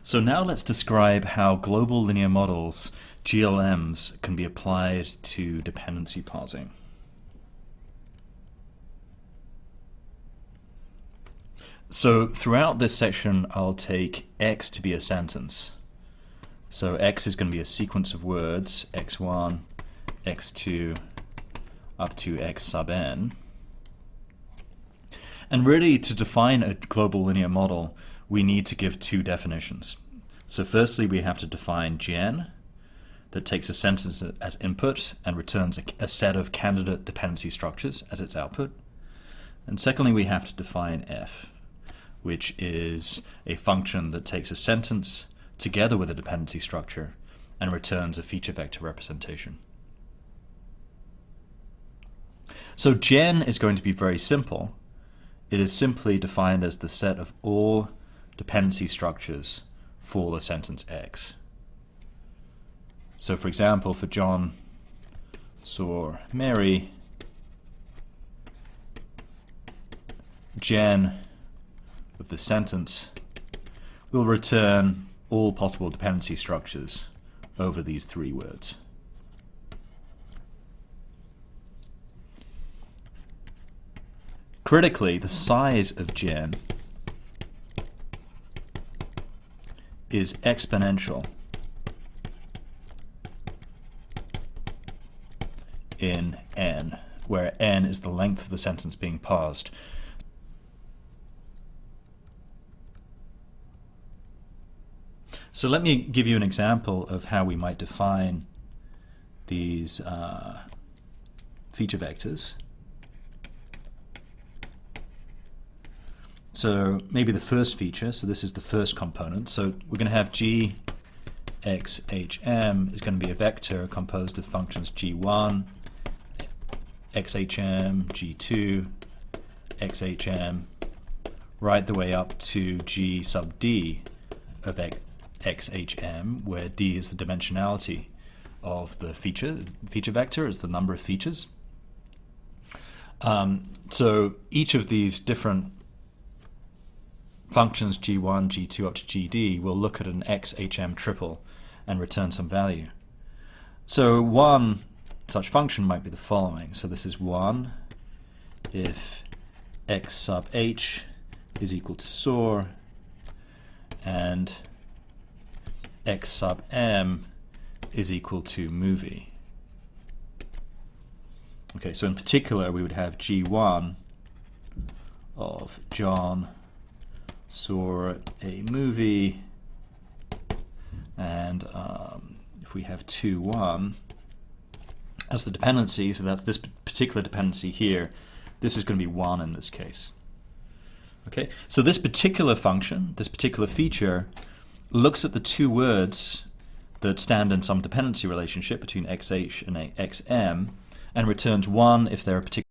So now let's describe how global linear models, GLMs, can be applied to dependency parsing. So throughout this section, I'll take X to be a sentence. So X is going to be a sequence of words, X1, X2, up to X sub n. And really, to define a global linear model, we need to give two definitions. So firstly, we have to define gen, that takes a sentence as input and returns a set of candidate dependency structures as its output. And secondly, we have to define f, which is a function that takes a sentence together with a dependency structure and returns a feature vector representation. So gen is going to be very simple. It is simply defined as the set of all dependency structures for the sentence X. So for example, for John saw Mary, gen of the sentence will return all possible dependency structures over these three words. Critically, the size of gen is exponential in n, where n is the length of the sentence being parsed. So let me give you an example of how we might define these feature vectors. So maybe the first feature, so this is the first component. So we're going to have g x hm is going to be a vector composed of functions g1, xhm, g2, xhm, right the way up to g sub d of xhm, where d is the dimensionality of the feature vector, is the number of features. So each of these different functions g1, g2 up to gd will look at an xhm triple and return some value. So one such function might be the following. So this is 1 if x sub h is equal to soar and x sub m is equal to movie. Okay, so in particular we would have g1 of John saw a movie, and if we have 2,1 as the dependency, so that's this particular dependency here, this is going to be 1 in this case. Okay, so this particular function, this particular feature, looks at the two words that stand in some dependency relationship between xh and xm and returns 1 if they're a particular